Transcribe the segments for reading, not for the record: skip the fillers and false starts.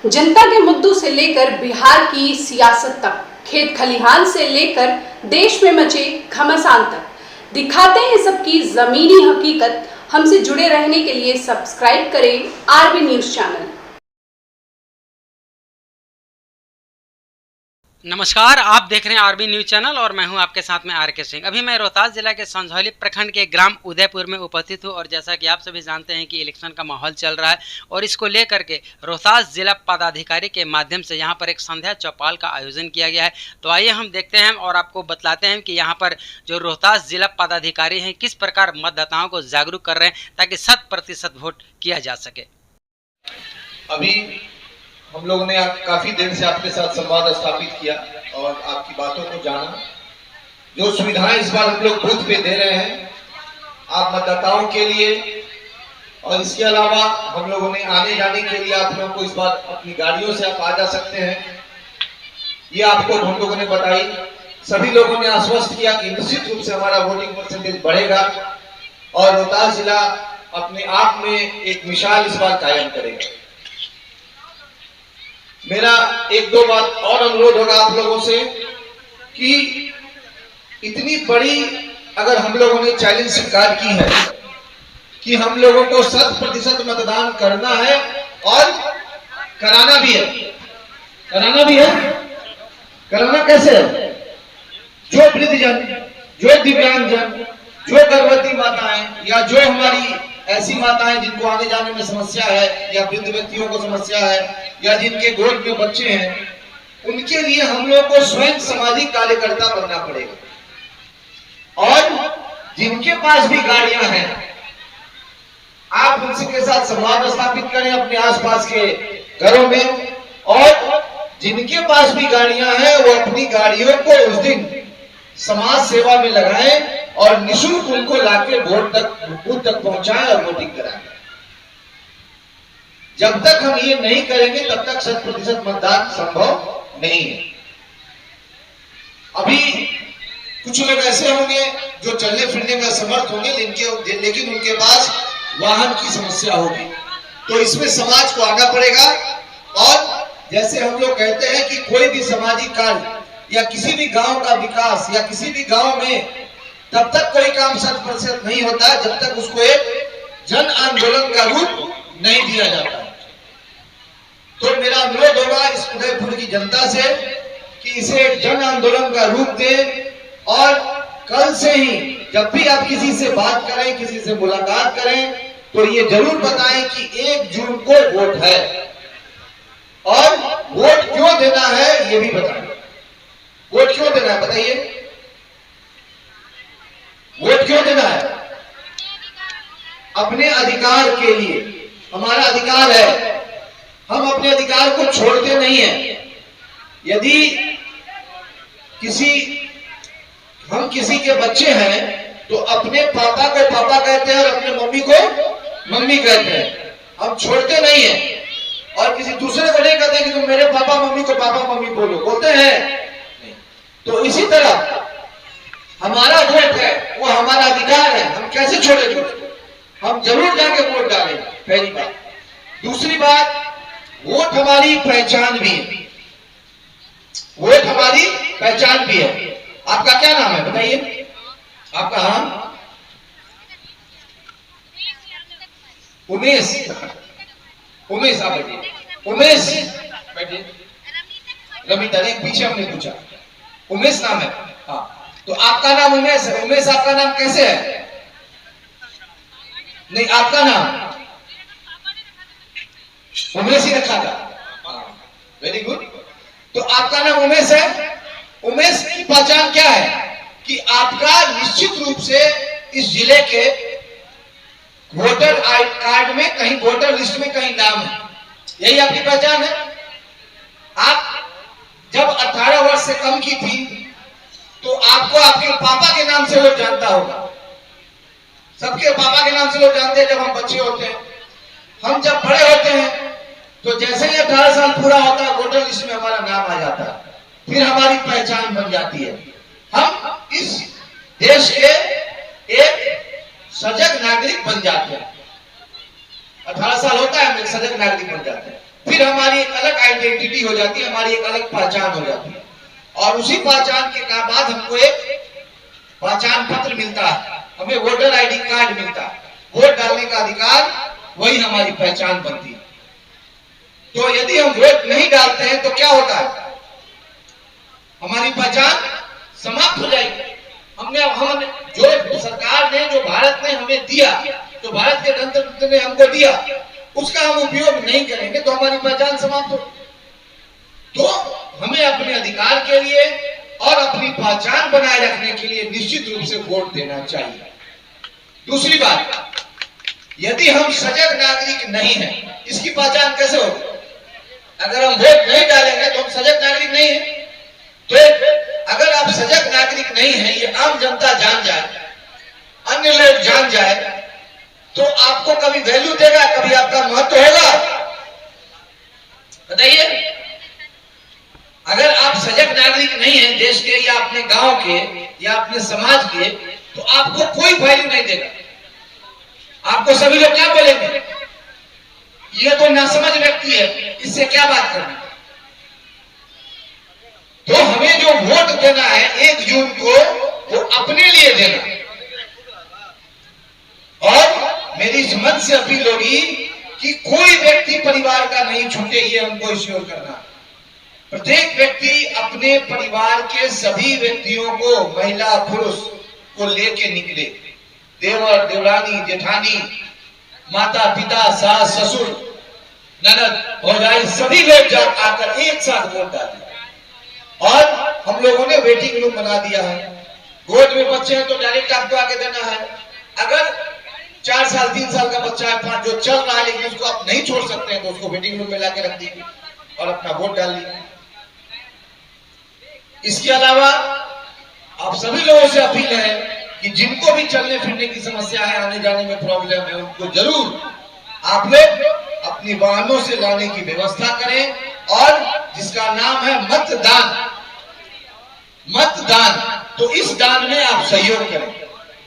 जनता के मुद्दों से लेकर बिहार की सियासत तक, खेत खलिहान से लेकर देश में मचे घमासान तक दिखाते हैं सबकी जमीनी हकीकत। हमसे जुड़े रहने के लिए सब्सक्राइब करें आरबी न्यूज चैनल। नमस्कार, आप देख रहे हैं आरबी न्यूज चैनल और मैं हूं आपके साथ में आर के सिंह। अभी मैं रोहतास जिला के संझौली प्रखंड के ग्राम उदयपुर में उपस्थित हूं और जैसा कि आप सभी जानते हैं कि इलेक्शन का माहौल चल रहा है और इसको लेकर के रोहतास जिला पदाधिकारी के माध्यम से यहां पर एक संध्या चौपाल का आयोजन किया गया है। तो आइए हम देखते हैं और आपको बतलाते हैं कि यहाँ पर जो रोहतास जिला पदाधिकारी हैं किस प्रकार मतदाताओं को जागरूक कर रहे हैं ताकि 100% वोट किया जा सके। अभी हम लोगों ने काफी देर से आपके साथ संवाद स्थापित किया और आपकी बातों को जाना। जो सुविधाएं इस बार हम लोग बूथ पे दे रहे हैं आप मतदाताओं के लिए, और इसके अलावा हम लोगों ने आने जाने के लिए आप लोगों को इस बार अपनी गाड़ियों से आप आ जा सकते हैं, ये आपको हम लोगों ने बताई। सभी लोगों ने आश्वस्त किया कि निश्चित रूप से हमारा वोटिंग परसेंटेज बढ़ेगा और रोहतास जिला अपने आप में एक मिसाल इस बार कायम करेगा। मेरा एक दो बात और अनुरोध होगा आप लोगों से कि इतनी बड़ी अगर हम लोगों ने चैलेंज स्वीकार की है कि हम लोगों को 100% मतदान करना है और कराना भी है। कराना कैसे है? जो वृद्धजन, जो दिव्यांगजन, जो गर्भवती माताएं या जो हमारी ऐसी माताएं जिनको आने जाने में समस्या है या वृद्ध व्यक्तियों को समस्या है या जिनके गोद में बच्चे हैं, उनके लिए हम लोग को स्वयं सामाजिक कार्यकर्ता बनना पड़ेगा। और जिनके पास भी गाड़ियां हैं आप उनके साथ संवाद स्थापित करें अपने आसपास के घरों में, और जिनके पास भी गाड़ियां हैं वो अपनी गाड़ियों को उस दिन समाज सेवा में लगाएं और निःशुल्क उनको लाके बूथ तक पहुंचाएं और वोटिंग कराएं। जब तक हम ये नहीं करेंगे तब तक 100% मतदान संभव नहीं है। अभी कुछ लोग ऐसे होंगे जो चलने फिरने में असमर्थ होंगे लेकिन उनके पास वाहन की समस्या होगी, तो इसमें समाज को आना पड़ेगा। और जैसे हम लोग कहते हैं कि कोई भी सामाजिक कार्य या किसी भी गांव का विकास या किसी भी गांव में तब तक कोई काम 100% नहीं होता जब तक उसको एक जन आंदोलन का रूप नहीं दिया जाता। तो मेरा अनुरोध होगा इस उदयपुर की जनता से कि इसे एक जन आंदोलन का रूप दें और कल से ही जब भी आप किसी से बात करें, किसी से मुलाकात करें, तो ये जरूर बताएं कि 1 जून को वोट है और वोट क्यों देना है ये भी बताएं। वोट क्यों देना है बताइए? वोट क्यों देना है? अपने अधिकार के लिए। हमारा अधिकार है, हम अपने अधिकार को छोड़ते नहीं हैं। यदि हम किसी के बच्चे हैं तो अपने पापा को पापा कहते हैं और अपने मम्मी को मम्मी कहते हैं, हम छोड़ते नहीं हैं। और किसी दूसरे को नहीं कहते कि तुम मेरे पापा मम्मी को पापा मम्मी बोलो, बोलते हैं? तो इसी तरह हमारा वोट है, वो हमारा अधिकार है, हम कैसे छोड़ेंगे उसको? हम जरूर जाके वोट डालेंगे, पहली बात। दूसरी बात, वोट हमारी पहचान भी है। वोट हमारी पहचान भी है। आपका क्या नाम है बताइए? आपका? हाँ, उमेश। उमेश, आप बैठिए। उमेश बैठिए। रमिता ने पीछे हमने पूछा, उमेश नाम है? हाँ, तो आपका नाम उमेश है। उमेश, आपका नाम कैसे है? नहीं, आपका नाम उमेश ही रखा था। Very good. तो आपका नाम उमेश है। उमेश की पहचान क्या है? कि आपका निश्चित रूप से इस जिले के वोटर कार्ड में कहीं, वोटर लिस्ट में कहीं नाम है, यही आपकी पहचान है। आप जब 18 वर्ष से कम की थी तो आपको आपके पापा के नाम से लोग जानता होगा। सबके पापा के नाम से लोग जानते हैं जब हम बच्चे होते हैं। हम जब बड़े होते हैं तो जैसे ही 18 साल पूरा होता है वोटर लिस्ट में हमारा नाम आ जाता है, फिर हमारी पहचान बन जाती है। हम इस देश के एक सजग नागरिक बन जाते हैं। 18 साल होता है हम एक सजग नागरिक बन जाते हैं। फिर हमारी एक अलग आइडेंटिटी हो जाती है, हमारी एक अलग पहचान हो जाती है, और उसी पहचान के बाद हमको एक पहचान पत्र मिलता है, हमें वोटर आईडी कार्ड मिलता है, वोट डालने का अधिकार, वही हमारी पहचान बनती है। तो यदि हम वोट नहीं डालते हैं तो क्या होता है, हमारी पहचान समाप्त हो जाएगी। हम जो सरकार ने, जो भारत ने हमें दिया, जो भारत के गणतंत्र ने हमको दिया, उसका हम उपयोग नहीं करेंगे तो हमारी पहचान समाप्त हो। तो हमें अपने अधिकार के लिए और अपनी पहचान बनाए रखने के लिए निश्चित रूप से वोट देना चाहिए। दूसरी बात, यदि हम सजग नागरिक नहीं हैं, इसकी पहचान कैसे होगी? अगर हम वोट नहीं डालेंगे तो हम सजग नागरिक नहीं हैं। तो अगर आप सजग नागरिक नहीं हैं, ये आम जनता जान जाए, अन्य लोग जान जाए, तो आपको कभी वैल्यू देगा, कभी आपका महत्व होगा? बताइए। अगर आप सजग नागरिक नहीं हैं देश के, या अपने गांव के, या अपने समाज के, तो आपको कोई वैल्यू नहीं देगा। आपको सभी लोग क्या बोलेंगे, ये तो नासमझ व्यक्ति है, इससे क्या बात करनी। तो हमें जो वोट देना है 1 जून को, वो अपने लिए देना। और मेरी इस मन से अपील होगी कि कोई व्यक्ति परिवार का नहीं छूटे, ये हमको इंश्योर करना। प्रत्येक व्यक्ति अपने परिवार के सभी व्यक्तियों को, महिला पुरुष को लेके निकले, देवर देवरानी जेठानी, माता पिता, सास ससुर, ननद भौजाई, सभी लोग आकर एक साथ वोट डालें। और हम लोगों ने वेटिंग रूम बना दिया है, गोद में बच्चे हैं तो डायरेक्ट आपको आगे देना है। अगर 4 साल 3 साल का बच्चा है, 5 जो चल रहा है, लेकिन उसको आप नहीं छोड़ सकते हैं, तो उसको वेटिंग रूम में लाके रख दीजिए और अपना वोट डाल लीजिए। इसके अलावा आप सभी लोगों से अपील है कि जिनको भी चलने फिरने की समस्या है, आने जाने में प्रॉब्लम है, उनको जरूर आप लोग अपनी वाहनों से लाने की व्यवस्था करें, और जिसका नाम है मतदान। मतदान, तो इस दान में आप सहयोग करें,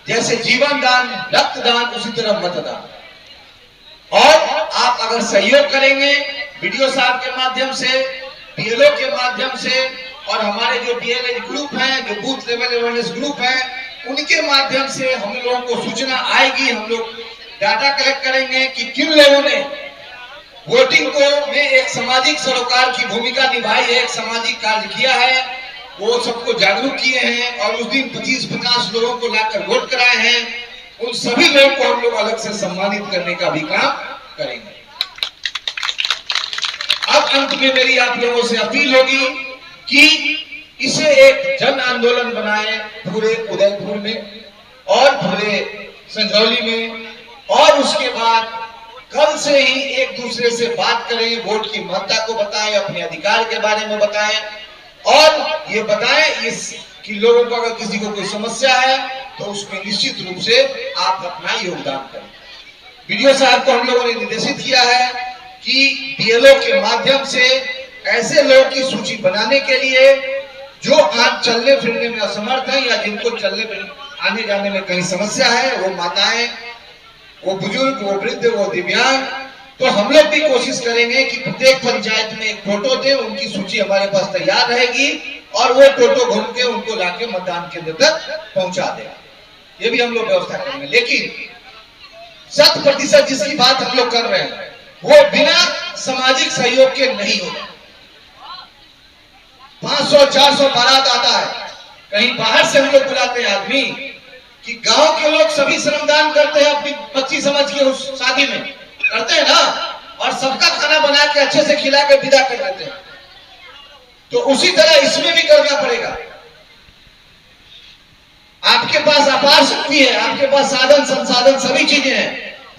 जैसे जीवन दान, रक्तदान, उसी तरह मतदान। और आप अगर सहयोग करेंगे वीडियो साहब के माध्यम से, बीएलओ के माध्यम से, और हमारे जो बीएलए ग्रुप हैं, जो बूथ लेवल अवेयरनेस ग्रुप हैं, उनके माध्यम से हम लोगों को सूचना आएगी। हम लोग डाटा कलेक्ट करेंगे कि किन लोगों ने वोटिंग को में एक सामाजिक सरोकार की भूमिका निभाई है, एक सामाजिक कार्य किया है, वो सबको जागरूक किए हैं, और उस दिन 25-50 लोगों को लाकर वोट कराए हैं। उन सभी लोगों को हम लोग अलग से सम्मानित करने का भी काम करेंगे। अब अंत में मेरी आप लोगों से अपील होगी कि इसे एक जन आंदोलन बनाएं, पूरे उदयपुर में और पूरे संझौली में, और उसके बाद कल से ही एक दूसरे से बात करें, वोट की महत्ता को बताएं, अपने अधिकार के बारे में बताएं, और ये बताएं इस कि लोगों को अगर किसी को कोई समस्या है तो उसमें निश्चित रूप से आप अपना योगदान करें। वीडियो साहब को हम लोगों ने निर्देशित किया है कि बीएलओ के माध्यम से ऐसे लोगों की सूची बनाने के लिए जो आज चलने फिरने में असमर्थ है, या जिनको चलने आने जाने में कहीं समस्या है, वो माताएं, वो बुजुर्ग, वो वृद्ध, वो दिव्यांग। तो हम लोग भी कोशिश करेंगे कि प्रत्येक पंचायत में एक फोटो दे, उनकी सूची हमारे पास तैयार रहेगी, और वो फोटो घूम के उनको लाके मतदान केंद्र तक पहुंचा देगा। ये भी हम लोग व्यवस्था करेंगे। लेकिन 100% जिसकी बात हम लोग कर रहे हैं वो बिना सामाजिक सहयोग के नहीं होगा। 500-400 बारात आता है, कहीं बाहर से हम लोग बुलाते हैं आदमी, कि गांव के लोग सभी श्रमदान करते हैं अपनी बच्ची समझ के उस शादी में करते हैं ना, और सबका खाना बना के अच्छे से खिला के विदा कर देते हैं। तो उसी तरह इसमें भी करना पड़ेगा। आपके पास अपार शक्ति है, आपके पास साधन संसाधन सभी चीजें हैं,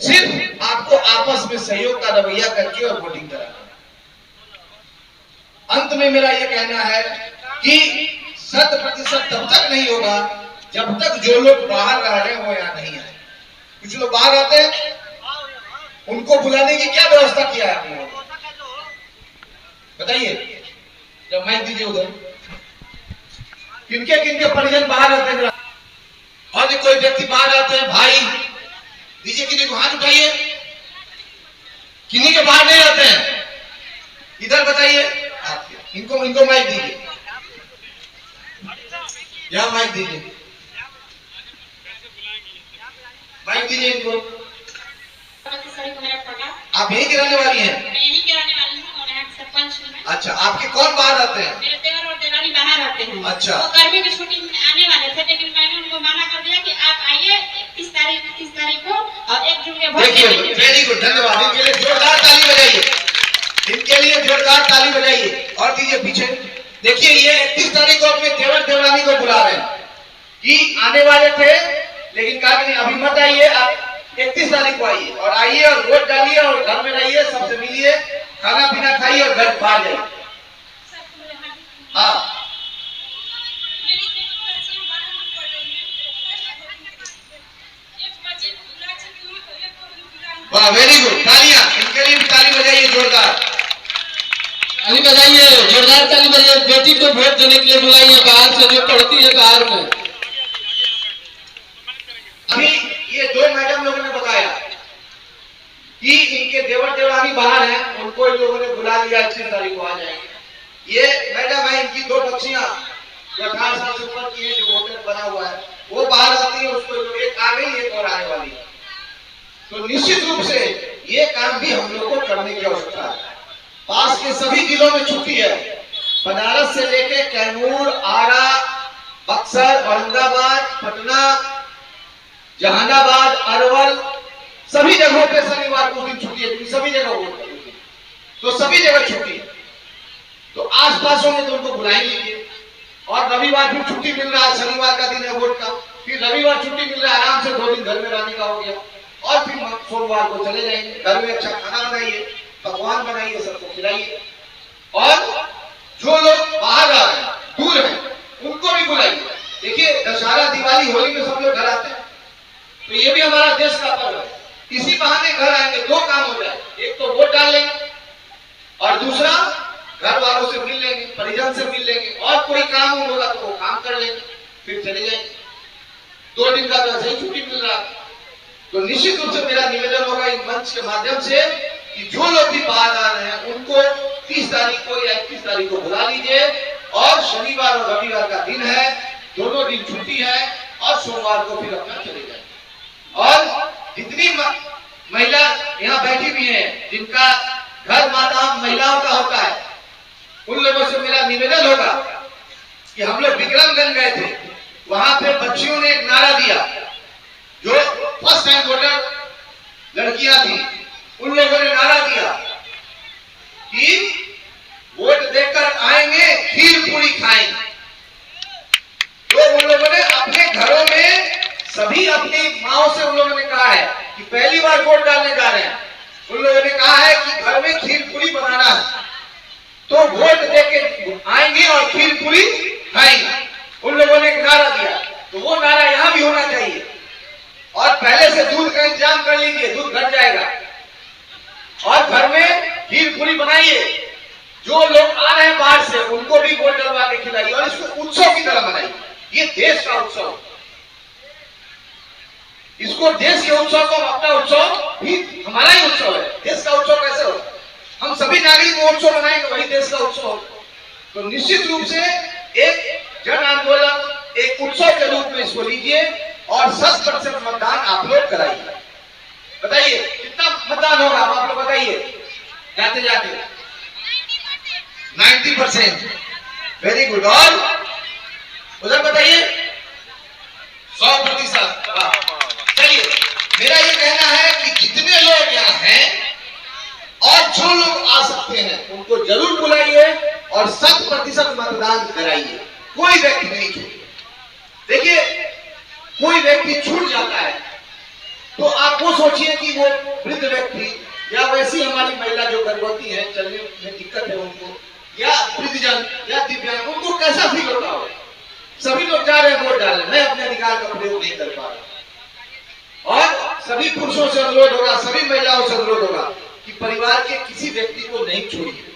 सिर्फ आपको आपस में सहयोग का रवैया करके और वोटिंग कराना। अंत में मेरा यह कहना है कि 100% तब तक नहीं होगा जब तक जो लोग बाहर रह रहे हैं वो यहाँ नहीं आए। कुछ लोग बाहर आते हैं, उनको बुलाने की क्या व्यवस्था किया है आप लोगों ने, बताइए। जब माइक दीजिए उधर, किनके किनके परिजन बाहर आते हैं, और कोई व्यक्ति बाहर आते हैं, भाई दीजिए, किन्हीं को हाथ उठाइए, किन्हीं के बाहर नहीं आते हैं, इनको माइक दीजिए, यहाँ माइक दीजिए, माइक दीजिए इनको। आप यहीं की रहने वाली हैं? यहीं के रहने वाली हूँ और यहाँ के सरपंच हूँ। अच्छा, आपके कौन बाहर रहते हैं? मेरे देवर और देवरानी बाहर रहते हैं। अच्छा। वो गर्मी की छुट्टी में आने वाले थे, लेकिन मैंने उनको मना कर दिया कि आप आइए 31 तारीख को और 1 जून के वोट देखिए, देंगे। वेरी गुड, धन्यवाद। इनके लिए जोरदार ताली बजाइए, इनके लिए जोरदार ताली बजाइए। और दीजिए पीछे। देखिए, ये 31 तारीख को अपने देवर देवरानी को बुला रहे हैं कि आने वाले थे, लेकिन कहा कि नहीं अभी मत आइए, आप 31 तारीख को आइए और आइए और वोट डालिए और घर में रहिए, सबसे मिलिए, खाना पीना खाइए और घर बाहर जाइए। हाँ, वाह, वेरी गुड, तालियां इनके लिए भी, ताली बजाइए जोरदार, ताली बजाइए, जोरदार ताली बजाइए। बेटी को वोट देने के लिए बुलाइए बाहर से, जो पढ़ती है बाहर में। अभी ये 2 मैडम लोगों ने बताया कि इनके देवर देवरानी बाहर हैं, उनको इन लोगों ने बुला लिया, 31 तारीख को आ जाएंगे। ये मैडम है, इनकी 2 बच्चियां जो 18 साल से ऊपर की है, जो वोटर बना हुआ है, वो बाहर आती है, उसको एक आ गई, एक और आने वाली है। तो निश्चित रूप से ये काम भी हम लोग को करने की आवश्यकता है। पास के सभी जिलों में छुट्टी है, बनारस से लेके कैमूर, आरा, बक्सर, औरंगाबाद, पटना, जहानाबाद, अरवल, सभी जगहों पे शनिवार को दिन छुट्टी है, सभी जगह वोट करेंगे, तो सभी जगह छुट्टी है। तो आसपास होंगे तो उनको बुलाएंगे। और रविवार भी छुट्टी मिल रहा है, शनिवार का दिन है वोट का, फिर रविवार छुट्टी मिल रहा है, आराम से 2 दिन घर में रहने का हो गया, और फिर सोमवार को चले जाएंगे। घर में अच्छा खाना बनाइए, पकवान बनाइए, सबको खिलाइए। और जो लोग बाहर आ रहे हैं, दूर हैं, उनको भी बुलाइए। देखिए, दशहरा, दिवाली, होली में सब लोग घर आते हैं, तो ये भी हमारा देश का पर्व है। इसी बहाने घर आएंगे, 2 काम हो जाए, एक तो वोट डाल लेंगे और दूसरा घर वालों से मिल लेंगे, परिजन से मिल लेंगे, और कोई काम होगा तो वो काम कर लेंगे, फिर चले जाएंगे। 2 दिन का तो ऐसे ही छुट्टी मिल रहा है। तो निश्चित रूप से मेरा निवेदन होगा इन मंच के माध्यम से कि जो लोग भी बाहर आ रहे हैं, उनको 30 तारीख को या 31 तारीख को बुला लीजिए। और शनिवार और रविवार का दिन है, दोनों दिन छुट्टी है, और सोमवार को फिर अपना चले जाए। और जितनी महिला यहाँ बैठी हुई हैं, जिनका घर माता महिलाओं का होता है, उन लोगों से मेरा निवेदन होगा कि हम लोग विक्रमगंज गए थे, वहां पे बच्चियों ने एक नारा दिया, जो फर्स्ट टाइम वोटर लड़कियां थी, उन लोगों ने नारा दिया कि वोट देकर आएंगे, खीर पूरी खाएंगे। तो उन लोगों ने अपने घरों में सभी अपनी माओ से उन लोगों ने कहा है कि पहली बार वोट डालने जा रहे हैं, उन लोगों ने कहा है कि घर में खीर पूरी बनाना है, तो वोट देके आएंगे और खीर पूरी खाएंगे। उन लोगों ने एक नारा दिया, तो वो नारा यहाँ भी होना चाहिए। और पहले से दूध का इंतजाम कर लीजिए, दूध घट जाएगा, और घर में खीर पूरी बनाइए। जो लोग आ रहे हैं बाहर से, उनको भी वोट डलवा के खिलाइए, और इसको उत्सव की तरह मनाइए। ये देश का उत्सव, इसको देश के उत्सव को अपना उत्सव भी हमारा ही उत्सव है। देश का उत्सव कैसे हो? हम सभी नागरिक वो उत्सव मनाएंगे, वही देश का उत्सव हो। तो निश्चित रूप से एक जन आंदोलन, एक उत्सव के रूप में इसको लीजिए और 100% मतदान आप लोग कराइए। बताइए कितना मतदान होगा, आप लोग बताइए जाते जाते। 90%, वेरी गुड। और उधर बताइए 100%। चलिए, मेरा ये कहना है कि जितने लोग यहाँ हैं और जो लोग आ सकते हैं, उनको जरूर बुलाइए और 100% मतदान कराइए। कोई व्यक्ति नहीं छूटे। देखिए, कोई व्यक्ति छूट जाता है तो आप वो सोचिए कि वो वृद्ध व्यक्ति या वैसी हमारी महिला जो गर्भवती है, चलने में दिक्कत है उनको, या वृद्धजन या दिव्यांग, उनको कैसा फील होता हो। सभी लोग जा रहे हैं वोट डालने, मैं अपने अधिकार का प्रयोग नहीं कर पा रहा। और सभी पुरुषों से अनुरोध होगा, सभी महिलाओं से अनुरोध होगा कि परिवार के किसी व्यक्ति को नहीं छोड़िए।